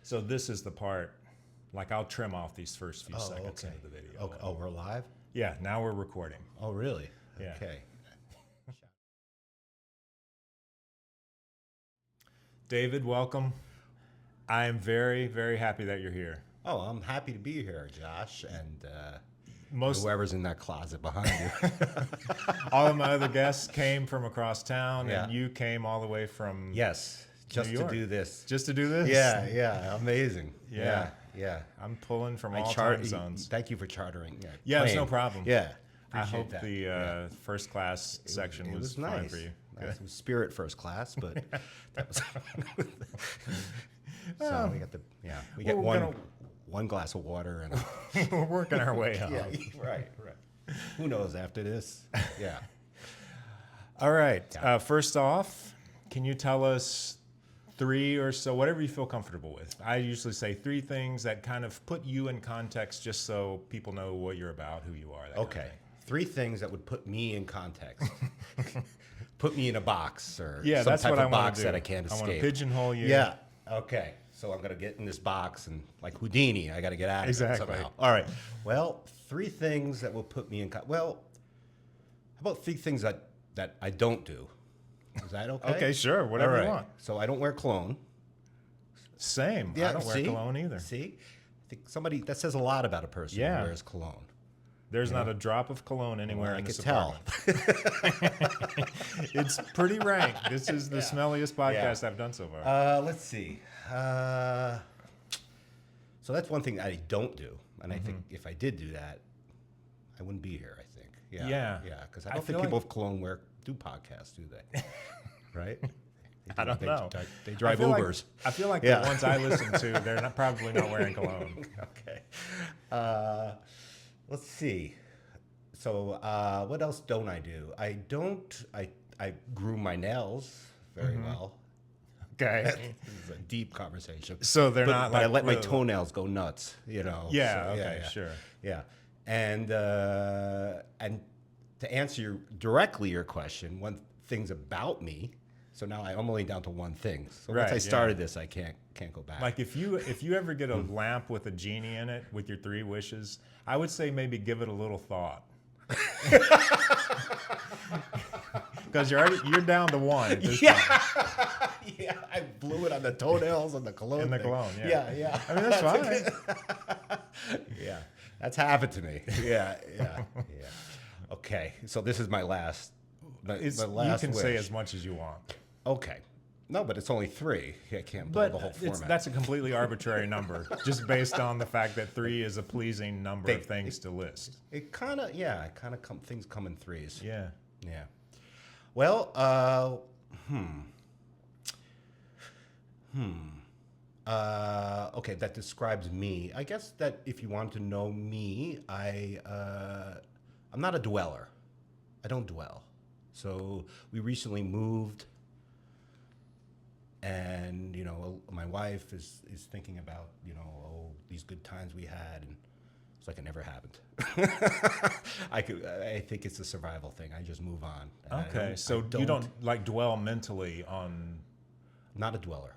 So this is the part, like I'll trim off these first few seconds okay. into the video. Okay. Oh, we're live? Yeah, now we're recording. Oh, really? Yeah. Okay. David, welcome. I am very, very happy that you're here. Oh, I'm happy to be here, Josh, and Most whoever's in that closet behind you. all of my other guests came from across town, Yeah. and you came all the way from Yes, just New to York. do this. Just to do this. Yeah, amazing. Yeah. Yeah. I'm pulling from I all time zones. Thank you for chartering. Yeah, it's no plane. problem. Yeah, I appreciate hope that. the first class section It was was fine nice. for you. Nice. It was Spirit first class, but that was. So we got we get Well, one glass of water and. We're working our way up. Yeah, right. Who knows after this? Yeah. All right. First off, can you tell us 3 or so, whatever you feel comfortable with? I usually say 3 things that kind of put you in context, just so people know what you're about, who you are. That kind of Okay. thing. 3 things that would put me in context. Put me in a box or Yeah, some that's type what of I want box to do. that I can't I want to escape. pigeonhole you. Yeah. Okay. So I'm gonna get in this box and like Houdini, I got to get out of Exactly. it somehow. All right. Well, 3 things that will put me in. Well, how about 3 things that I don't do? Is that okay? Okay, sure. Whatever All right. you want. So I don't wear cologne. Same. I don't wear cologne either. See, I think somebody that says a lot about a person Yeah. who wears cologne. There's not a drop of cologne anywhere I in this could tell. apartment. It's pretty rank. This is the smelliest podcast Yeah. I've done so far. Let's see. So that's one thing I don't do, and I think if I did do that, I wouldn't be here. I think. Yeah. Because I I don't feel think people like- with cologne do podcasts, do they? Right? I don't know. They drive I feel Ubers. I feel like Yeah. the ones I listen to, they're probably not wearing cologne. Okay. Let's see. So what else don't I do? I groom my nails very well. Okay. This is a deep conversation. So they're But not I like let my real- toenails go nuts, you know. Yeah, So, okay, sure. Yeah. And to answer your question, one things about me. So now I'm only down to one thing. So once Right, I yeah. started this, I can't go back. Like if you ever get a lamp with a genie in it with your 3 wishes, I would say maybe give it a little thought. Because you're down to 1 at this point. Yeah, I blew it on the toenails and the cologne. And the thing. cologne, yeah. Yeah. I mean, that's fine. Yeah, that's happened to me. Yeah. Okay, so this is my last. My You last can wish. say as much as you want. Okay, no, but it's only 3. I can't blow But the whole format. that's a completely arbitrary number, just based on the fact that 3 is a pleasing number of things to list. It kind of things come in 3s. Yeah. Yeah. Well, okay, that describes me. I guess that if you want to know me, I'm not a dweller. I don't dwell. So we recently moved, and my wife is thinking about these good times we had, and it's like it never happened. I think it's a survival thing. I just move on. And Okay, so you don't like dwell mentally on. Not a dweller.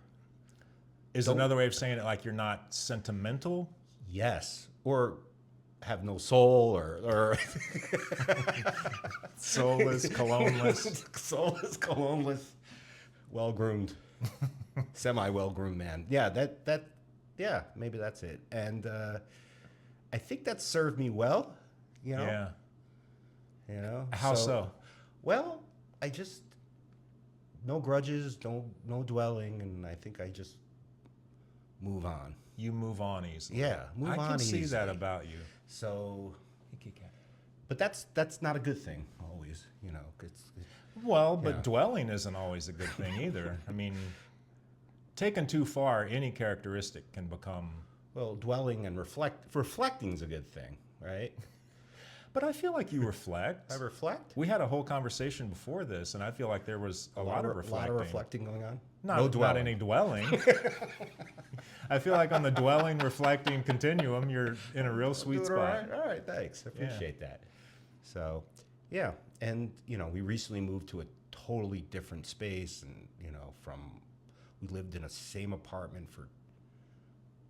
Is another way of saying it like you're not sentimental? Yes, or have no soul, or Soulless, colognes. soulless, colognes, well groomed, semi well groomed man. Yeah, yeah, maybe that's it. And I think that served me well. Yeah. How so? Well, I just no grudges, no dwelling, and I think I just move on. You move on easily. Yeah, move on I can see that easily. about you. So, but that's not a good thing always. Well, but Yeah. dwelling isn't always a good thing either. I mean, taken too far, any characteristic can become. Well, dwelling and reflecting is a good thing, right? But I feel like you reflect. I reflect. We had a whole conversation before this, and I feel like there was a lot of reflecting. A lot of reflecting going on. Not any dwelling. I feel like on the dwelling, reflecting continuum, you're in a real sweet spot. All right, thanks. I appreciate that. So, yeah, and we recently moved to a totally different space, and we lived in a same apartment for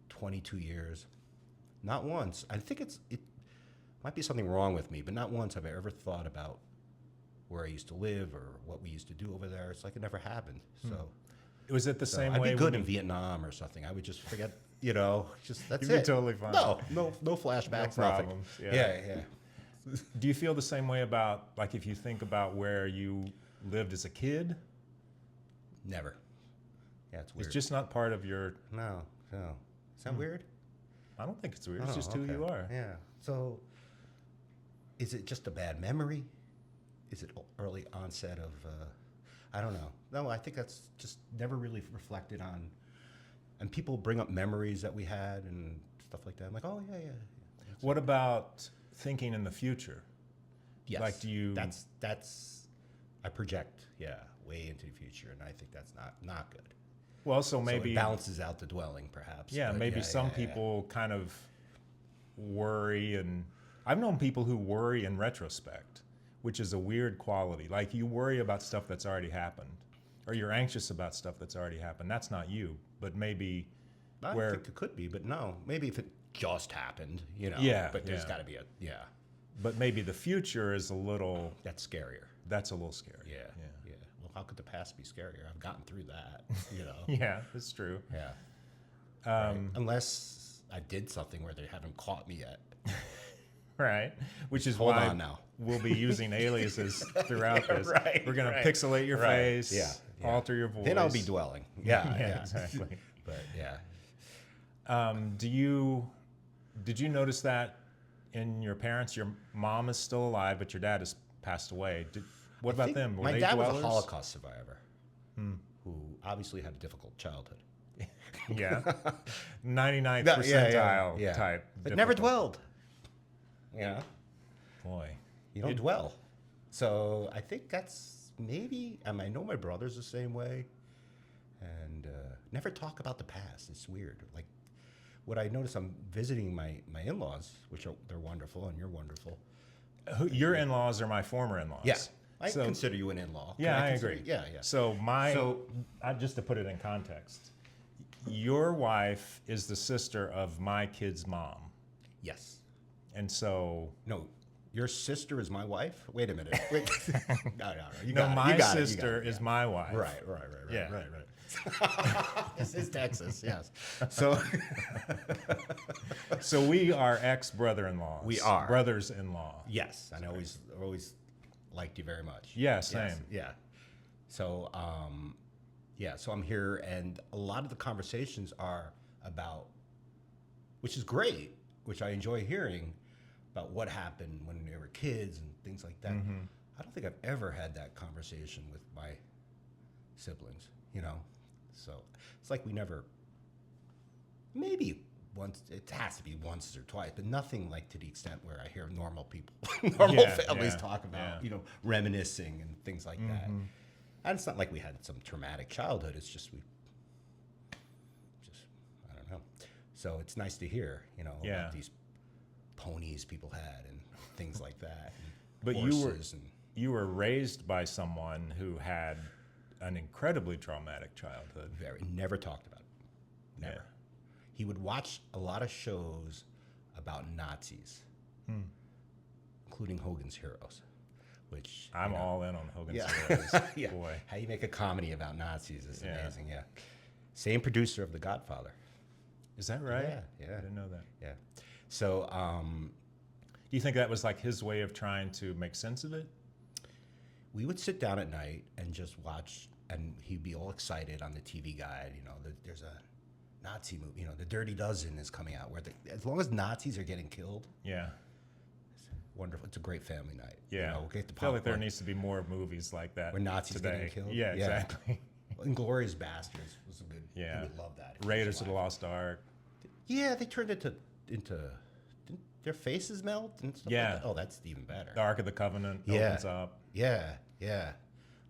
22 years. Not once. I think it might be something wrong with me, but not once have I ever thought about where I used to live or what we used to do over there. It's like it never happened. So Was it the same I'd way? be good when in Vietnam or something. I would just forget, just that's You'd be it. totally fine. No flashbacks, No nothing. problems, Yeah. Do you feel the same way about, like, if you think about where you lived as a kid? Never. Yeah, it's weird. It's just not part of your. No. Is that weird? I don't think it's weird. It's Oh, just who okay. you are. Yeah. So, is it just a bad memory? Is it early onset of? I don't know. No, I think that's just never really reflected on. And people bring up memories that we had and stuff like that. I'm like, oh yeah. What about thinking in the future? Yes. Like, do you? That's. I project, way into the future, and I think that's not good. Well, so So maybe it balances out the dwelling, perhaps. Yeah, but maybe some yeah. people kind of worry, and I've known people who worry in retrospect, which is a weird quality. Like, you worry about stuff that's already happened, or you're anxious about stuff that's already happened. That's not you, but maybe I where. think it could be, but no. Maybe if it just happened, Yeah, But there's yeah. got to be But maybe the future is a little. that's scarier. That's a little scary. Yeah. Well, how could the past be scarier? I've gotten through that, Yeah, that's true. Yeah. Um, Right. Unless I did something where they haven't caught me yet. Right, which is Hold why on now. we'll be using aliases throughout this. right, We're gonna right, pixelate your right. face, Yeah. alter your voice. Then I'll be dwelling. Yeah. Yeah, exactly. But yeah. Did you notice that in your parents? Your mom is still alive, but your dad has passed away. What I about think them? Were my they dad dwellers? was a Holocaust survivor who obviously had a difficult childhood. Yeah, 99th Yeah, percentile type. But never difficult. dwelled. Yeah. Boy, You don't dwell. So I think that's maybe, and I know my brother's the same way, and never talk about the past. It's weird. Like, what I notice, I'm visiting my in-laws, which they're wonderful, and you're wonderful. Your in-laws are my former in-laws. Yeah. I So- consider you an in-law. Can Yeah, I consider agree. you? Yeah. So just to put it in context, your wife is the sister of my kid's mom, Yes. and so No, your sister is my wife? Wait a minute. Wait. No. You no, got it. my You got it. You sister got it. is my wife. Right. Yeah. Right. This is Texas, yes. So So we are ex-brother-in-laws. We are. brothers-in-law. yes, and I always liked you very much. Yeah, same. Yes, yeah. So so I'm here, and a lot of the conversations are about, which is great, which I enjoy hearing about what happened when they were kids and things like that. Mm-hmm. I don't think I've ever had that conversation with my siblings, So it's like we never, maybe once, it has to be once or twice, but nothing like to the extent where I hear normal people, normal families talk about, reminiscing and things like that. And it's not like we had some traumatic childhood. It's just I don't know. So it's nice to hear, about these ponies people had and things like that. And But horses you were raised by someone who had an incredibly traumatic childhood. never talked about it. Never. Yeah. He would watch a lot of shows about Nazis, including Hogan's Heroes, which I'm all in on Hogan's yeah. Heroes. yeah. Boy. How you make a comedy about Nazis is Yeah. amazing. Yeah. Same producer of The Godfather. Is that right? Yeah. I didn't know that. Yeah. So, Do you think that was like his way of trying to make sense of it? we would sit down at night and just watch, and he'd be all excited on the TV guide. There's a Nazi movie. The Dirty Dozen is coming out. As long as Nazis are getting killed, Yeah. it's wonderful. It's a great family night. Yeah. We'll get the I feel like there popcorn. needs to be more movies like that Where Nazis today. getting killed? Yeah, Yeah. exactly. Inglorious Bastards was a good. Yeah. You would love that. if you Raiders was of the alive. Lost Ark. Yeah, they turned into didn't their faces melt and stuff Yeah. like that? Oh, that's even better. The Ark of the Covenant Yeah. opens up. Yeah.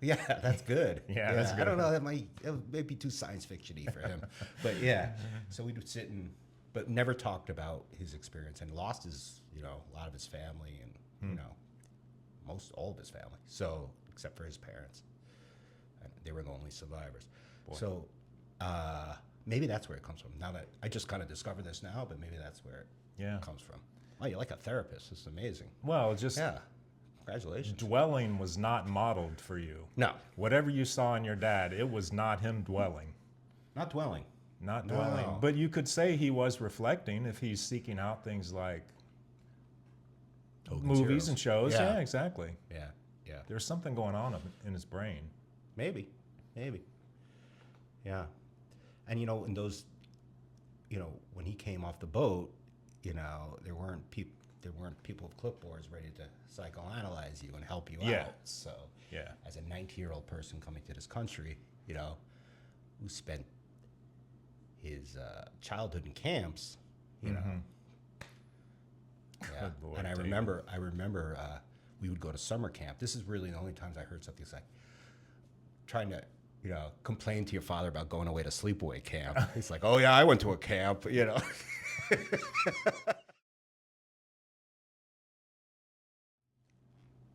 That's good. Yeah, that's I good. don't know. That might be too science fiction-y for him, but yeah. So we would sit but never talked about his experience, and lost his, a lot of his family, and all of his family. So except for his parents, and they were the only survivors. Boy. So maybe that's where it comes from. Now that I just kind of discovered this now, but maybe that's where it comes from. Oh, you're like a therapist. It's amazing. Well, just Yeah. Congratulations. dwelling was not modeled for you. No, Whatever you saw in your dad, it was not him dwelling. not dwelling. Not No. dwelling. But you could say he was reflecting if he's seeking out things like Hogan's movies Heroes. and shows. Yeah. Yeah, exactly. Yeah. Yeah. There's something going on in his brain. Maybe. Yeah. And in those, when he came off the boat, there weren't people with clipboards ready to psychoanalyze you and help you Yeah. out. So, Yeah. as a 90-year-old person coming to this country, who spent his childhood in camps, Yeah. Good Lord, And I David. remember we would go to summer camp. This is really the only times I heard something like trying to, complain to your father about going away to sleepaway camp. He's like, oh yeah, I went to a camp,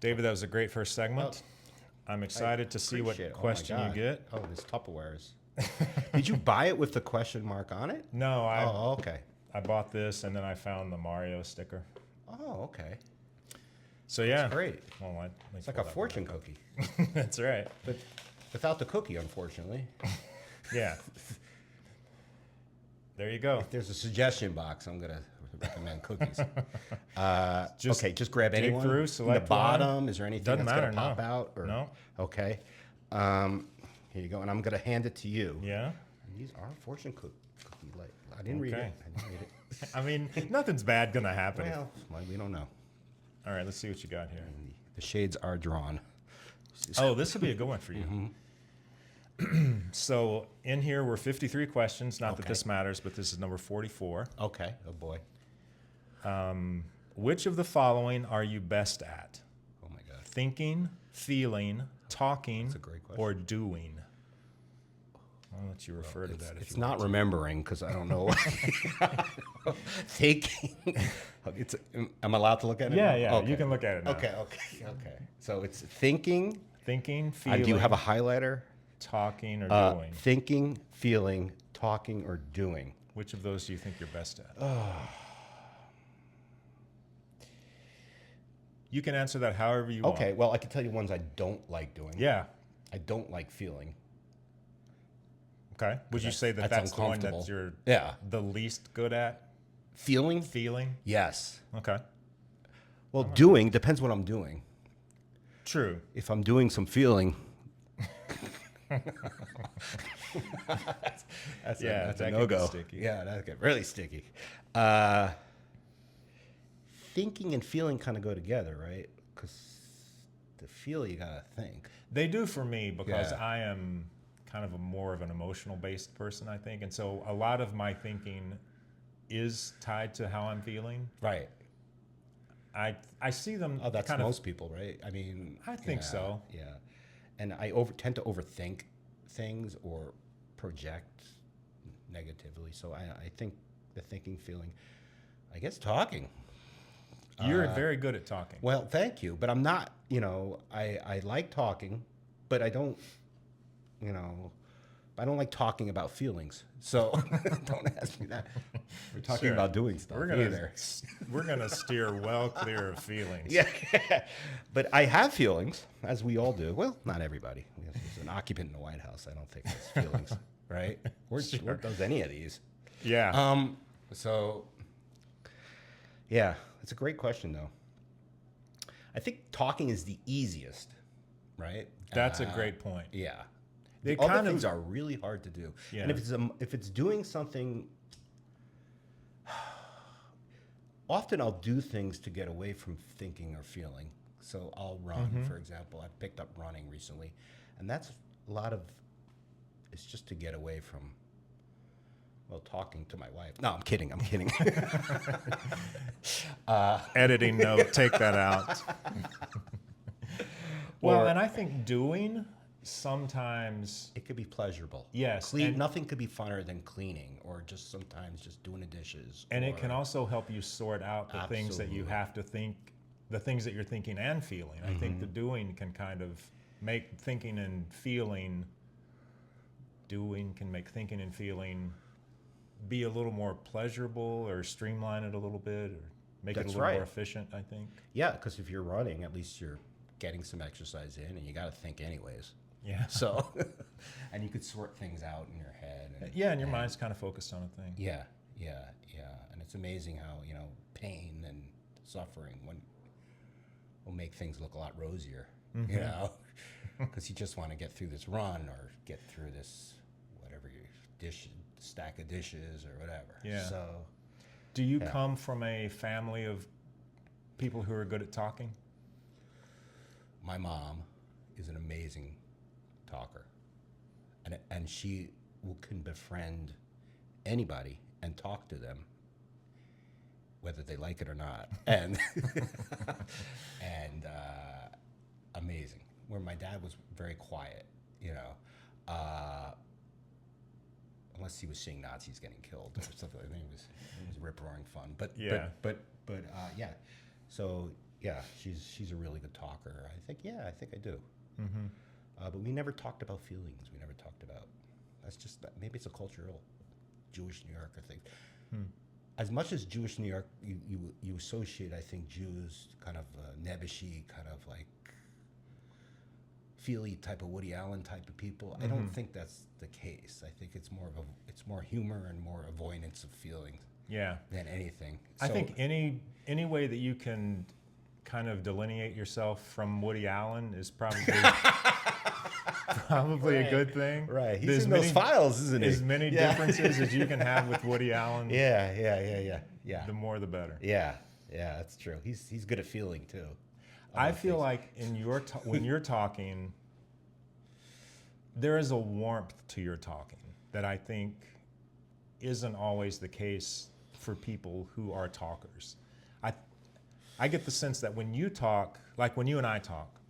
David, that was a great first segment. I'm excited to see what Appreciate it. Oh my question you God. get. Oh, this Tupperwares. Did you buy it with the question mark on it? No, Oh, okay. I bought this and then I found the Mario sticker. Oh, okay. So yeah, Great. Well, It's like a fortune cookie, That's right. but without the cookie, unfortunately. Yeah. There you go. If there's a suggestion box, I'm gonna recommend cookies. Just Just grab dig anyone. through, In the select one. bottom, is there anything Doesn't that's matter, gonna pop no. out? Or? No. Okay. Here you go, and I'm gonna hand it to you. Yeah. And these are fortune cookie. Like I didn't read Okay. it. I didn't read it. I mean, nothing's bad gonna happen. Well, we don't know. All right, let's see what you got here. The shades are drawn. Oh, this would be a good one for you. Mm-hmm. So in here were 53 questions. Not that Okay. this matters, but this is number 44. Okay. Oh boy. Which of the following are you best at? Oh my God. Thinking, feeling, talking, That's a great question. or doing? I'll let you refer to that if It's you not want. remembering because I don't know. Thinking. Am I allowed to look at it? Yeah, now? yeah. Okay. You can look at it now. Okay. So it's thinking. Thinking, feeling, Do you have a highlighter? talking, or doing? Thinking, feeling, talking, or doing. Which of those do you think you're best at? You can answer that however you want. Okay. Well, I can tell you ones I don't like doing. Yeah. I don't like feeling. Okay. Would you say that that's that's the one that uncomfortable. you're Yeah. the least good at? Feeling? Feeling? Yes. Okay. Well, doing depends what I'm doing. True. If I'm doing some feeling, that's Yeah, a that can get no-go. sticky. Yeah, that get really sticky. Thinking and feeling kind of go together, right? Because to feel, you gotta think. They do for me because Yeah. I am kind of more of an emotional based person, I think. And so a lot of my thinking is tied to how I'm feeling. Right. I see them Oh, that's kind of most people, right? I mean, I think so. Yeah, and I tend to overthink things or project negatively. So I think the thinking, feeling, I guess talking. You're very good at talking. Well, thank you, but I'm not. I like talking, but I don't. I don't like talking about feelings. So don't ask me that. We're talking Sure. about doing stuff. We're gonna steer well clear of feelings. Yeah, but I have feelings, as we all do. Well, not everybody. There's an occupant in the White House. I don't think has feelings, right? Where does any of these? Yeah. So, yeah, it's a great question, though. I think talking is the easiest, right? That's a great point. Yeah. They The other kind of- things are really hard to do. Yeah. And if it's doing something, often I'll do things to get away from thinking or feeling. So I'll run, for example. I picked up running recently, and that's a lot of. It's just to get away from. Well, talking to my wife. No, I'm kidding. Editing note, take that out. Well, Or- and I think doing sometimes, It could be pleasurable. yes, and Nothing could be funner than cleaning, or just sometimes just doing the dishes. it or- can also help you sort out the things that you Absolutely. have to think, the things that you're thinking and feeling. I think the doing can kind of make thinking and feeling doing can make thinking and feeling be a little more pleasurable, or streamline it a little bit, or make it a That's little right. more efficient, I think. Yeah, because if you're running, at least you're getting some exercise in, and you got to think anyways. Yeah. So, and you could sort things out in your head. Yeah, and your mind's kind of focused on a thing. Yeah, yeah, yeah. And it's amazing how, pain and suffering will make things look a lot rosier, because you just want to get through this run or get through this, whatever, stack of dishes or whatever. Yeah. So, Do you come from a family of people who are good at talking? my mom is an amazing talker, and she can befriend anybody and talk to them, whether they like it or not, and and amazing. Where my dad was very quiet, unless he was seeing Nazis getting killed or something. I think it was rip roaring fun. But Yeah. but yeah. So yeah, she's a really good talker. I think I do. Mm-hmm. But we never talked about feelings. We never talked about. That's just maybe it's a cultural Jewish New Yorker thing. As much as Jewish New York, you associate, I think, Jews kind of nebbishy, kind of like feely type of Woody Allen type of people. I don't think that's the case. I think it's more humor and more avoidance of feelings Yeah. than anything. I think any way that you can kind of delineate yourself from Woody Allen is probably a good thing. Right. He's There's in those files, isn't he? As many differences as you can have with Woody Allen. Yeah. The more, the better. Yeah, that's true. He's good at feeling too. I feel like in when you're talking, there is a warmth to your talking that I think isn't always the case for people who are talkers. I get the sense that when you talk, like when you and I talk,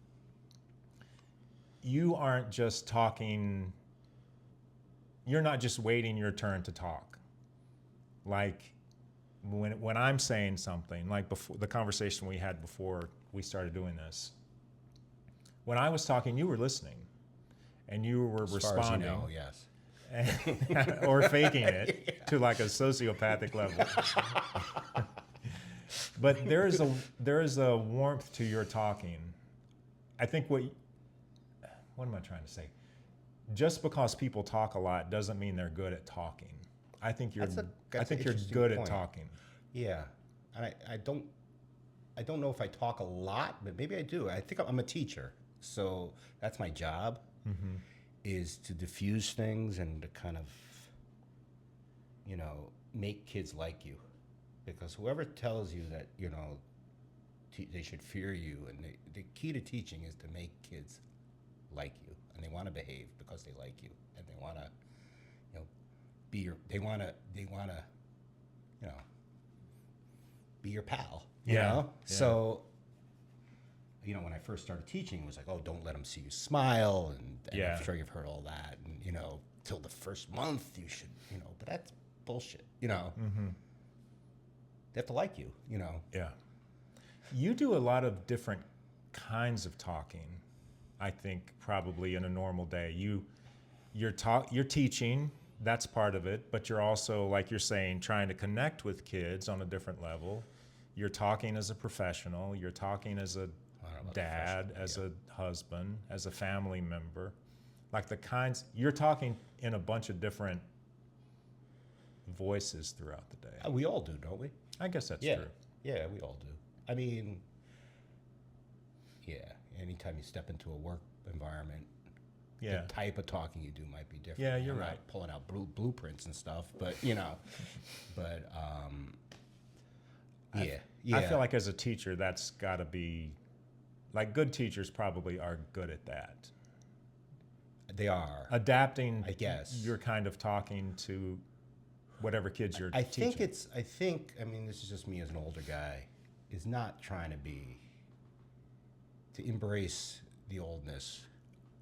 you aren't just talking, you're not just waiting your turn to talk. Like when I'm saying something, like before the conversation we had before we started doing this, when I was talking, you were listening and you were responding. Far as you know, yes. Or faking it to like a sociopathic level. But there is a warmth to your talking. I think what am I trying to say? Just because people talk a lot doesn't mean they're good at talking. I think you're good at talking. Yeah, and I don't know if I talk a lot, but maybe I do. I think I'm a teacher, so that's my job, is to diffuse things and to kind of, make kids like you, because whoever tells you that they should fear you, and the key to teaching is to make kids like you, and they want to behave because they like you, and they want to, be your. They want to, be your pal. You know. So, when I first started teaching, it was like, oh, don't let them see you smile, and I'm sure you've heard all that, and till the first month you should, but that's bullshit. They have to like you. Yeah. You do a lot of different kinds of talking, I think, probably in a normal day. You're teaching, that's part of it, but you're also, like you're saying, trying to connect with kids on a different level. You're talking as a professional, you're talking as a dad, as a husband, as a family member. Like you're talking in a bunch of different voices throughout the day. We all do, don't we? I guess that's true. Yeah, we all do. I mean, anytime you step into a work environment, the type of talking you do might be different. Yeah, you're I'm right. not pulling out blueprints and stuff, but I feel like as a teacher, that's got to be, like, good teachers probably are good at that. They are Adapting, I guess, your kind of talking to whatever kids you're teaching. I mean, this is just me as an older guy, is not trying to embrace the oldness,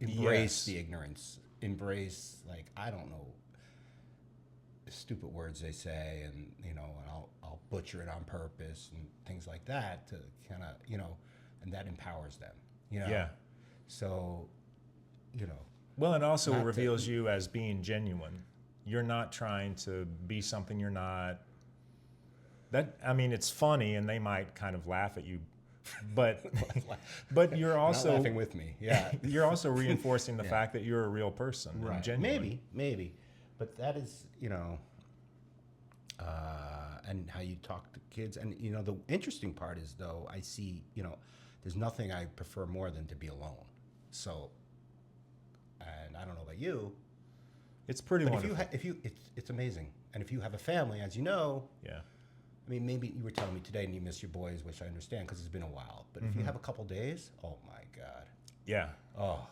embrace the ignorance, embrace, like, I don't know, the stupid words they say, and, and I'll butcher it on purpose and things like that to kind of, and that empowers them, Yeah. So, Well, it also Not to- reveals you as being genuine. You're not trying to be something you're not. That, I mean, it's funny, and they might kind of laugh at you, but but you're Not also laughing with me. Yeah. you're also reinforcing the fact that you're a real person, and Right. genuine. Maybe. But that is, and how you talk to kids. And, the interesting part is, though, I see, there's nothing I prefer more than to be alone. So, and I don't know about you, It's pretty but wonderful. it's amazing. And if you have a family, as you know, Yeah. I mean, maybe you were telling me today and you miss your boys, which I understand because it's been a while. But if you have a couple days, oh my God. Yeah. Oh,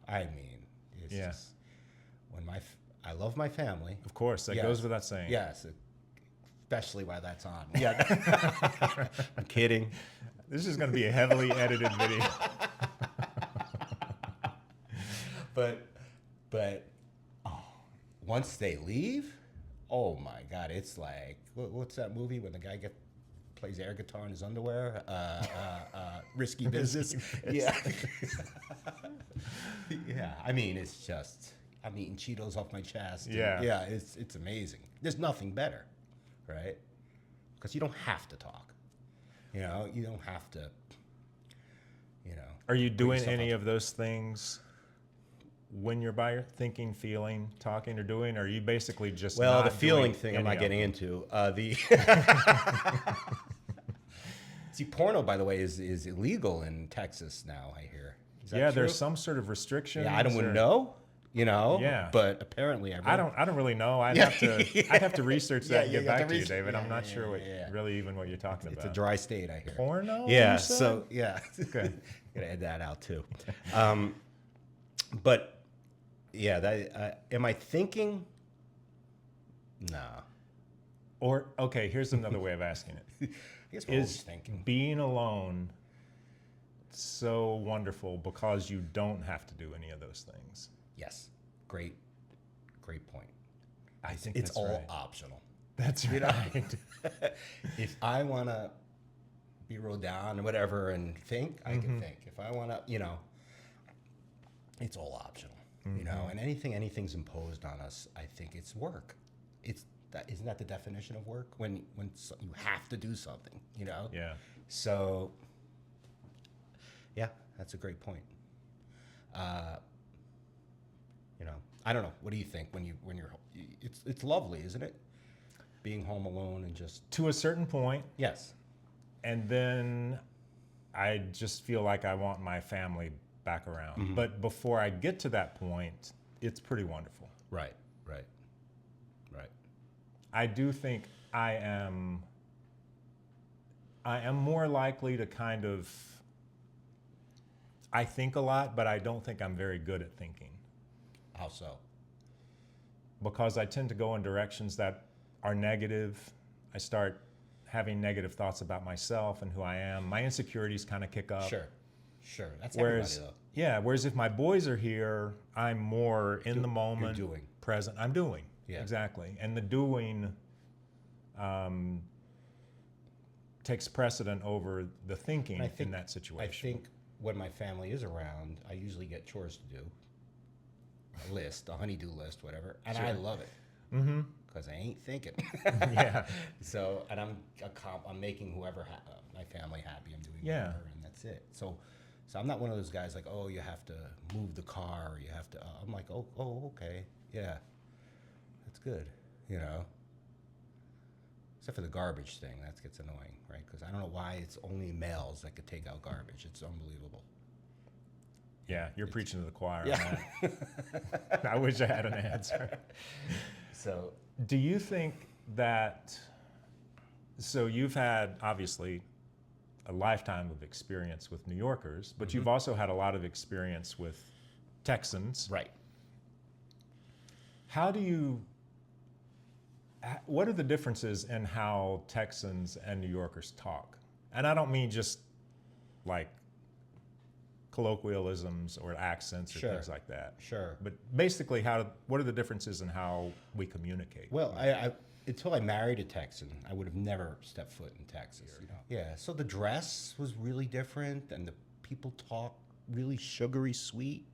I mean, it's Yeah. just when I love my family. Of course, that Yes. goes without saying. Yes, especially while that's on. Yeah, I'm kidding. This is going to be a heavily edited video. But once they leave, oh my God, it's like what's that movie when the guy plays air guitar in his underwear? Risky Business. Yeah. Yeah. I mean, it's just I'm eating Cheetos off my chest. Yeah. Yeah. It's amazing. There's nothing better, right? Because you don't have to talk. You don't have to. Are you doing stuff any up. of those things when you're by your thinking, feeling, talking, or doing? Or are you basically just Well, not the feeling doing thing I'm any not of getting them? into. See, porno, by the way, is illegal in Texas now, I hear. Is that Yeah, true? there's some sort of restriction. Yeah, I don't know. Yeah. But apparently I don't really know. I'd Yeah. have to research that Yeah, and you get got back to to you, research- David. yeah, I'm not yeah, sure what yeah. really even what you're talking It's about. a dry state, I hear. Porno? Yeah, you said? so, yeah. Okay. Gotta add that out, too. But, yeah, am I thinking? No. Or okay, here's another way of asking it. I guess we're always Is thinking. being alone so wonderful because you don't have to do any of those things? Yes. Great point. I think It's that's all right. optional. That's You know? right. If I want to be rode down or whatever and think, I can think. If I want to, it's all optional. And anything's imposed on us, I think it's work. Isn't that the definition of work? When you have to do something, Yeah. So, yeah, that's a great point. I don't know. What do you think when you're? It's lovely, isn't it? Being home alone and just To a certain point, yes. and then I just feel like I want my family back around. But before I get to that point, it's pretty wonderful. Right. I do think I am more likely to kind of, I think a lot, but I don't think I'm very good at thinking, How so? because I tend to go in directions that are negative. I start having negative thoughts about myself and who I am. My insecurities kind of kick up. Sure. That's Whereas, everybody whereas if my boys are here, I'm more in the moment, doing. present. I'm doing. Yeah. Exactly. And the doing takes precedent over the thinking though. in that situation. I think when my family is around, I usually get chores to do, a honey-do list, whatever, and I love it because I ain't thinking. Yeah. So, and I'm making whoever my family happy. I'm doing Yeah. whatever, and that's it. So I'm not one of those guys like, oh, you have to move the car, or you have to. I'm like, oh, okay, yeah, that's good, Except for the garbage thing, that gets annoying, right? Because I don't know why it's only males that could take out garbage. It's unbelievable. Yeah, you're preaching to the choir. Yeah. On that. I wish I had an answer. So Do you think that, so you've had obviously a lifetime of experience with New Yorkers, but you've also had a lot of experience with Texans. right. What are the differences in how Texans and New Yorkers talk? And I don't mean just like colloquialisms or accents or Sure. things like that. Sure. But basically, what are the differences in how we communicate? Well, I until I married a Texan, I would have never stepped foot in Texas. Yeah. So the dress was really different, and the people talk really sugary sweet.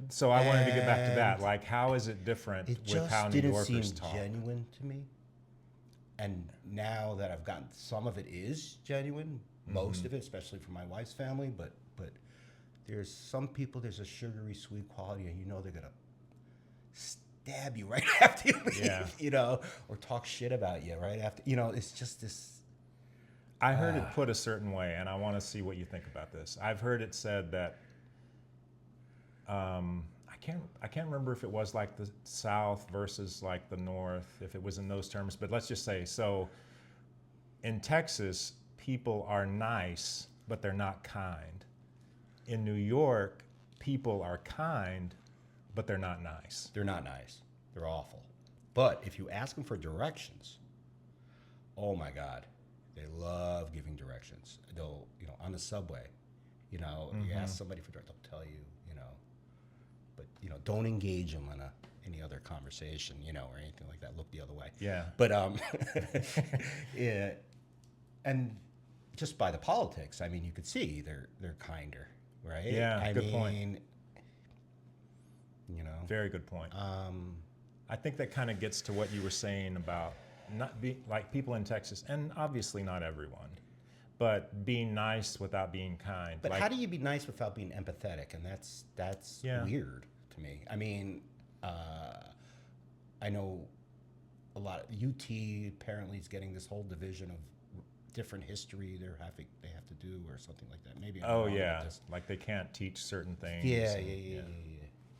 So I wanted to get back to that. And Like, how is it different it with how just New didn't seem Yorkers talk? genuine to me. And now that I've gotten some of it is genuine, most of it, especially for my wife's family, but there's some people, there's a sugary sweet quality, and you know they're gonna stab you right after you leave, Yeah. you know, or talk shit about you right after, you know, it's just this. I heard it put a certain way, and I want to see what you think about this. I've heard it said that I can't remember if it was like the South versus like the North, if it was in those terms, but let's just say so. In Texas, people are nice, but they're not kind. In New York, people are kind, but they're not nice. They're not nice. They're awful. But if you ask them for directions, oh my God, they love giving directions. They'll, you know, on the subway, you know, you ask somebody for directions, they'll tell you, you know, but, you know, don't engage them in any other conversation, you know, or anything like that. Look the other way. Yeah. But, yeah, and just by the politics, I mean, you could see they're kinder, right? Yeah, good point. You know, Very good point. I think that kind of gets to what you were saying about not be like people in Texas, and obviously not everyone, but being nice without being kind. but like, how do you be nice without being empathetic? And that's Yeah. weird to me. I mean, I know a lot of UT apparently is getting this whole division of different history they have to do or something like that. Maybe I'm oh wrong about yeah, this. like they can't teach certain things. Yeah, and- yeah.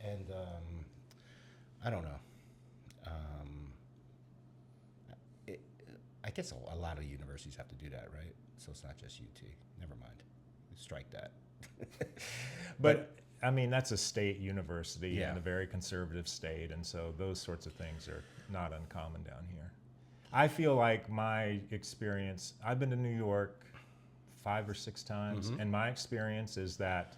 And I don't know. It, I guess a lot of universities have to do that, right? So it's not just UT. Never mind. Strike that. But I mean, that's a state university Yeah. in a very conservative state, and so those sorts of things are not uncommon down here. I feel like my experience, I've been to New York 5 or 6 times, and my experience is that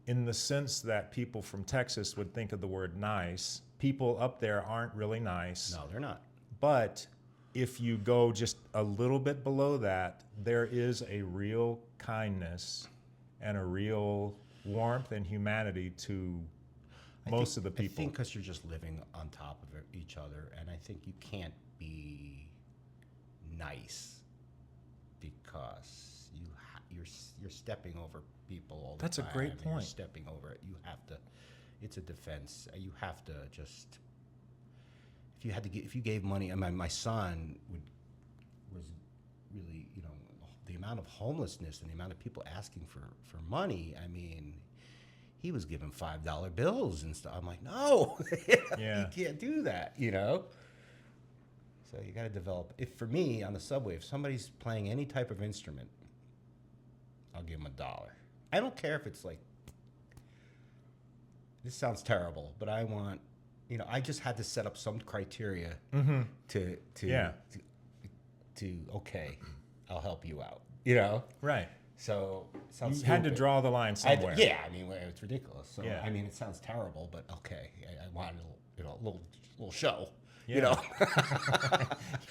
in the sense that people from Texas would think of the word nice, people up there aren't really nice. No, they're not. But if you go just a little bit below that, there is a real kindness and a real warmth and humanity to most of the people. I think because you're just living on top of each other, and I think you can't be nice because you're stepping over people all the That's a time. great and point. You're stepping over it. You have to. It's a defense. You have to just. If you gave money, and my son was really, you know, the amount of homelessness and the amount of people asking for money. I mean, he was giving $5 bills and stuff. I'm like, no, Yeah. you can't do that, you know. So you got to develop. If for me on the subway, if somebody's playing any type of instrument, I'll give them $1. I don't care if it's like. This sounds terrible, but I want. You know, I just had to set up some criteria to okay, I'll help you out. You know, Right. so it sounds You had to stupid. draw the line somewhere. Yeah, I mean, it's ridiculous. So Yeah. I mean, it sounds terrible, but okay, I want a little show. Yeah. You know,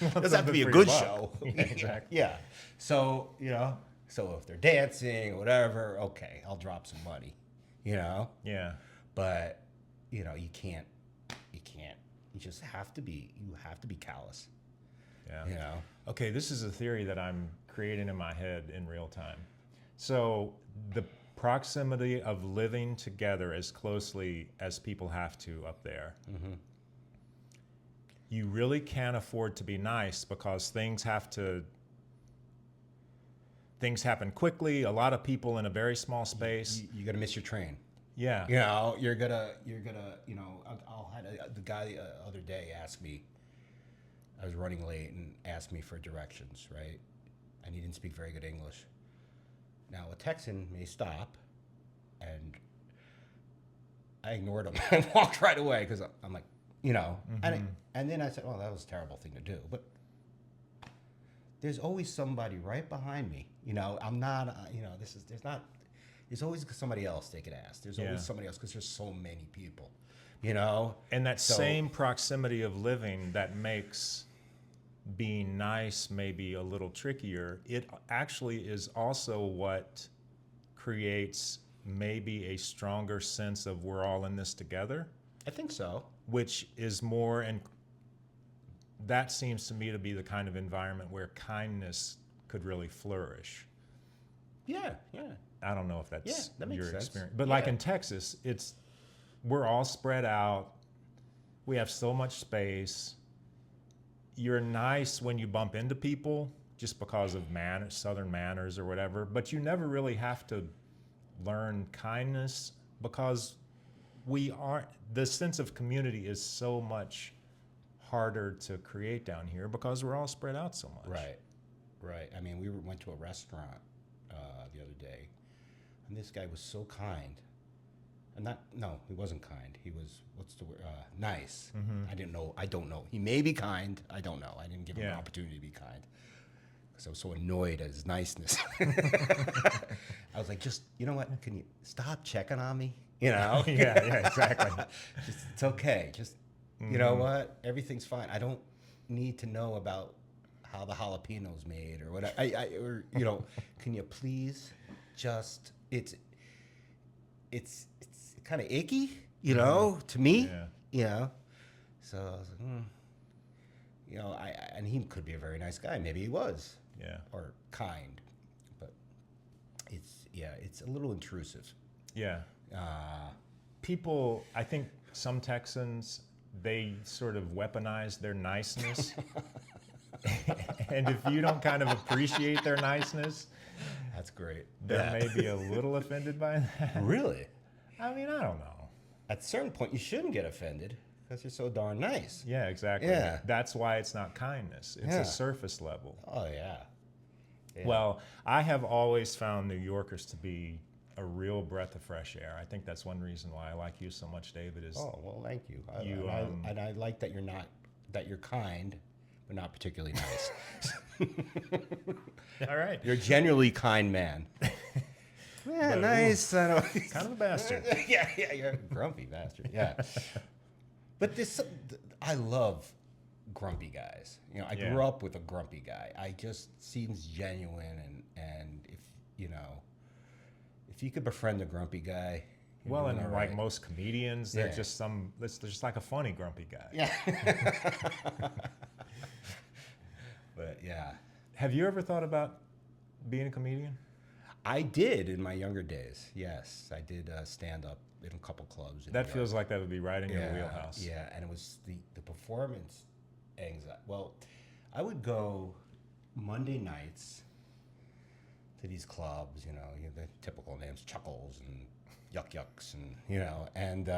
Want doesn't have to something be a for good your show. buck. Yeah, exactly. Yeah. So you know, so if they're dancing or whatever, okay, I'll drop some money. You know, Yeah. but you know, you can't. You just have to be. You have to be callous. Yeah. You know. Okay, this is a theory that I'm creating in my head in real time. So the proximity of living together as closely as people have to up there. You really can't afford to be nice because things happen quickly. A lot of people in a very small space. You're gonna miss your train. Yeah. You know, you're gonna, you know, the guy the other day asked me, I was running late and asked me for directions, right? And he didn't speak very good English. Now, a Texan may stop, and I ignored him and walked right away because I'm like, you know, and then I said, oh, that was a terrible thing to do. But there's always somebody right behind me. You know, I'm not, you know, there's always somebody else they could ask. There's Yeah. always somebody else because there's so many people, you know? And that So- same proximity of living that makes being nice maybe a little trickier, it actually is also what creates maybe a stronger sense of we're all in this together, I think so. which is more, and that seems to me to be the kind of environment where kindness could really flourish. Yeah, yeah. I don't know if that's Yeah, that makes your sense. experience, but like Yeah. in Texas, we're all spread out. We have so much space. You're nice when you bump into people just because of Southern manners or whatever, but you never really have to learn kindness because the sense of community is so much harder to create down here because we're all spread out so much. Right, right. I mean, we went to a restaurant the other day, and this guy was so kind. And no, he wasn't kind. He was, what's the word? Nice. I don't know. He may be kind. I don't know. I didn't give him an opportunity to be kind because I was so annoyed at his niceness. I was like, just, you know what? Can you stop checking on me? You know? Yeah, exactly. It's okay. Just, you know what? Everything's fine. I don't need to know about how the jalapeno's made or whatever. Or, you know, can you please just, it's kind of icky, you know, to me, you know. So I was like, you know, and he could be a very nice guy. Maybe he was, or kind, but it's a little intrusive. Yeah. People, I think some Texans, they sort of weaponize their niceness. And if you don't kind of appreciate their niceness, that's great. They may be a little offended by that. Really? I mean, I don't know. At a certain point, you shouldn't get offended because you're so darn nice. Yeah, exactly. Yeah. That's why it's not kindness. It's a surface level. Oh, yeah. Well, I have always found New Yorkers to be a real breath of fresh air. I think that's one reason why I like you so much, David. Is well, thank you. And I like that you're kind, but not particularly nice. All right. You're a generally kind man. Yeah, nice. I don't. Kind of a bastard. yeah, you're a grumpy bastard. Yeah. But I love grumpy guys. You know, I grew up with a grumpy guy. I just seems genuine, and if you could befriend a grumpy guy. Well, and like most comedians, they're just like a funny grumpy guy. Yeah. But yeah. Have you ever thought about being a comedian? I did in my younger days. Yes, I did stand up in a couple clubs. That feels like that would be right in your wheelhouse. Yeah, and it was the performance anxiety. Well, I would go Monday nights to these clubs, you know the typical names, Chuckles and Yuck Yucks, and and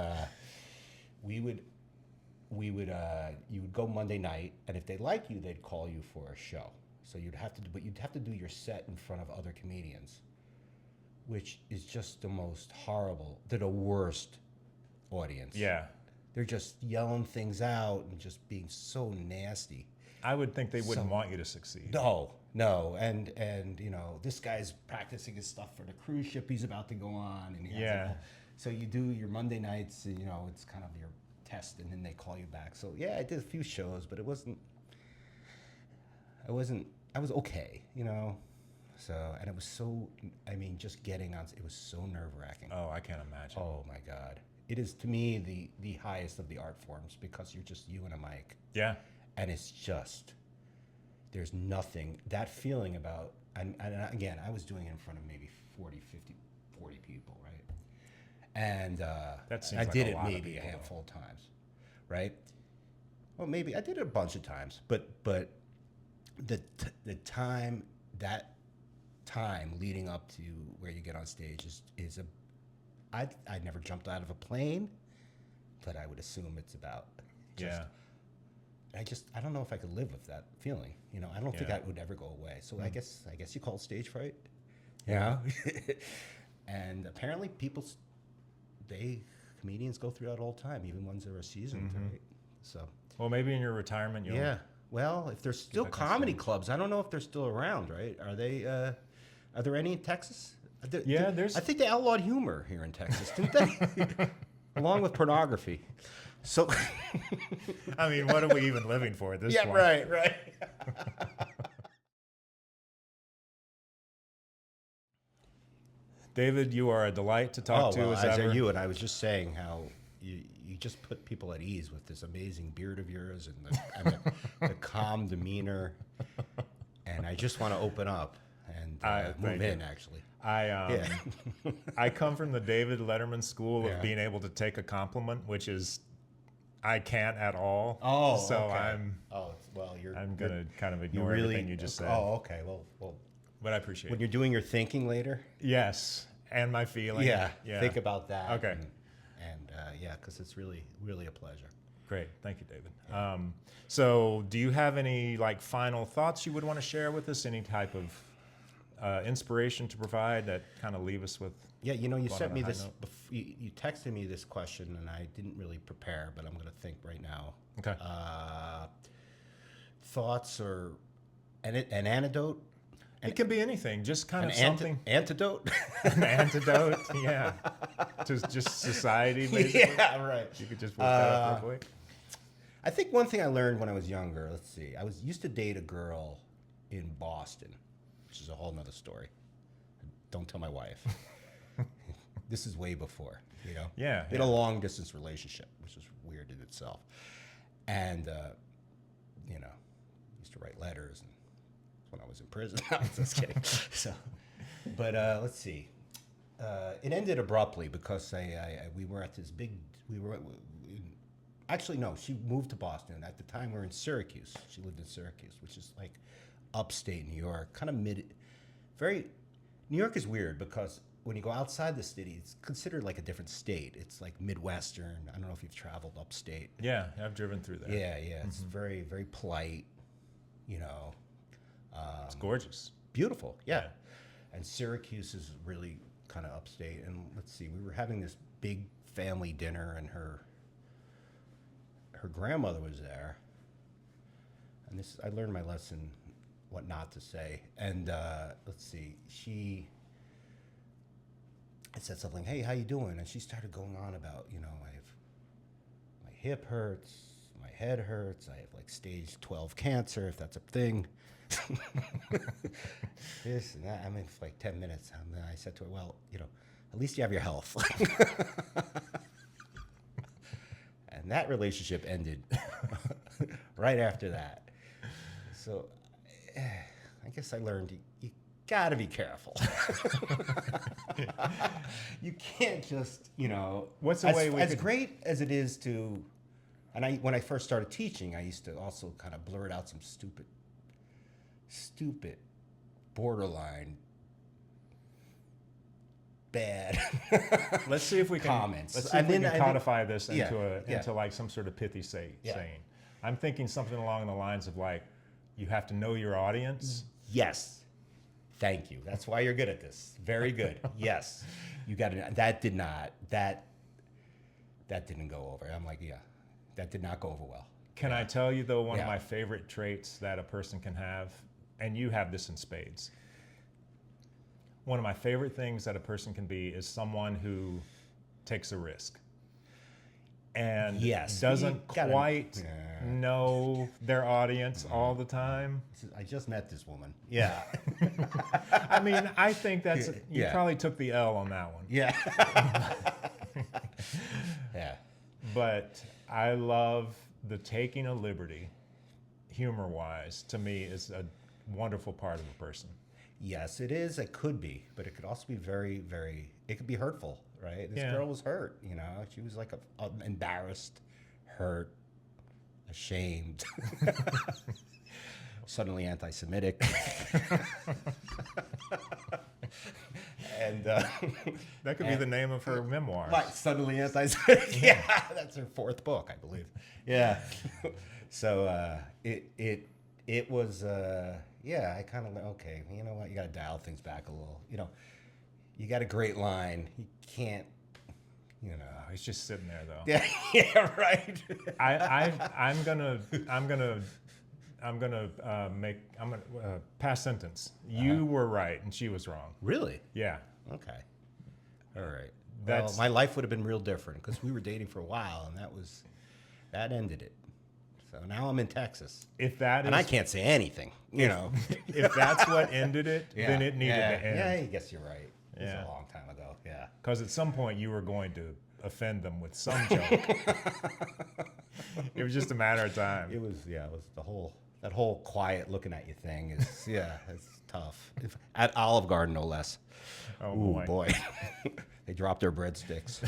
you would go Monday night, and if they like you, they'd call you for a show. So you'd have to do your set in front of other comedians, which is just the most horrible. They're the worst audience. Yeah. They're just yelling things out and just being so nasty. I would think they wouldn't want you to succeed. No, and this guy's practicing his stuff for the cruise ship he's about to go on, and so you do your Monday nights, and it's kind of your test, and then they call you back. So yeah, I did a few shows, but I was okay, So, and it was so, just getting on, it was so nerve-wracking. Oh, I can't imagine. Oh my God. It is, to me, the highest of the art forms, because you're just you and a mic. Yeah. And it's just, there's nothing, that feeling about, and again, I was doing it in front of maybe 40 people, right? And that seems I like did a it lot of maybe a people, handful of times, right? Well, maybe I did it a bunch of times, but the time, that time leading up to where you get on stage is I never jumped out of a plane, but I would assume it's about I don't know if I could live with that feeling. I don't think that would ever go away. So I guess you call it stage fright. Yeah. And apparently comedians go through that all the time, even ones that are seasoned, right? So. Well, maybe in your retirement you'll. Yeah. Well, if there's still comedy clubs, I don't know if they're still around, right? Are they? Are there any in Texas? There's. I think they outlawed humor here in Texas, didn't they? Along with pornography. So. I mean, what are we even living for at this point? Yeah, right. David, you are a delight to talk to as as ever. are you. And I was just saying how you just put people at ease with this amazing beard of yours and the calm demeanor. And I just want to open up and move in, actually. I come from the David Letterman school Yeah. of being able to take a compliment, which is I can't at all. Oh, so okay. I'm you're gonna kind of ignore really, everything you just said. Oh, okay. Well, But I appreciate when it. you're doing your thinking later, Yes, and my feeling. yeah, think about that. Okay. And yeah, because it's really, really a pleasure. Great, thank you, David. So, do you have any like final thoughts you would want to share with us? Any type of inspiration to provide that kind of leave us with? Yeah, you going sent on me a high this. note? You texted me this question, and I didn't really prepare, but I'm going to think right now. Okay. Thoughts or an antidote? It can be anything, just kind An of something. antidote? An antidote, yeah. To just society, basically. Yeah, right. You could just work that up real quick. I think one thing I learned when I was younger, let's see, I used to date a girl in Boston, which is a whole nother story. Don't tell my wife. This is way before, Yeah, We had a long distance relationship, which is weird in itself. And, used to write letters and when I was in prison. I was just kidding. But let's see. It ended abruptly because we were at this big, actually, no, she moved to Boston. At the time, we were in Syracuse. She lived in Syracuse, which is like upstate New York, kind of New York is weird because when you go outside the city, it's considered like a different state. It's like Midwestern. I don't know if you've traveled upstate. Yeah, I've driven through there. Yeah. It's very, very polite, It's gorgeous. beautiful. Yeah. And Syracuse is really kind of upstate. And let's see, we were having this big family dinner, and her grandmother was there. And I learned my lesson, what not to say. And let's see, I said something, hey, how you doing? And she started going on about, my hip hurts, my head hurts, I have like stage 12 cancer, if that's a thing. This and that. I mean, for like 10 minutes. And then I said to her, well, at least you have your health. And that relationship ended right after that. So I guess I learned you gotta be careful. You can't just, What's the way we as could- great as it is to, and when I first started teaching, I used to also kind of blurt out some stupid, borderline, bad Let's see if we can comments. Let's see if we can I codify this yeah, into yeah. into like some sort of pithy saying. Yeah. I'm thinking something along the lines of like, you have to know your audience. Yes. Thank you. That's why you're good at this. Very good. Yes. You got it. That didn't go over. I'm like, yeah, that did not go over well. Can I tell you though, one of Yeah. my favorite traits that a person can have, and you have this in spades. One of my favorite things that a person can be is someone who takes a risk and Yes. doesn't You gotta- quite Yeah. know their audience all the time. I just met this woman. Yeah. I mean, I think you Yeah. probably took the L on that one. Yeah. Yeah. But I love the taking a liberty, humor-wise, to me is a wonderful part of a person. Yes, it is. It could be, but it could also be very, very. It could be hurtful, right? This Yeah. girl was hurt. She was like embarrassed, hurt, ashamed, suddenly anti-Semitic, and That could be the name of her memoir. right, suddenly anti-Semitic. Yeah, that's her fourth book, I believe. Yeah. So it was. Yeah, I kind of okay. You know what? You got to dial things back a little. You got a great line. You can't. Oh, he's just sitting there though. Yeah, yeah, right. I'm gonna past sentence. You were right and she was wrong. Really? Yeah. Okay. All right. That's- Well, my life would have been real different because we were dating for a while, and that ended it. So now I'm in Texas, If that and I can't say anything. if that's what ended it, then it needed to end. Yeah, I guess you're right. It's Yeah. a long time ago. Yeah. Because at some point you were going to offend them with some joke. It was just a matter of time. It was that whole quiet looking at you thing is it's tough. At Olive Garden, no less. Oh Ooh, boy. boy. They dropped their breadsticks.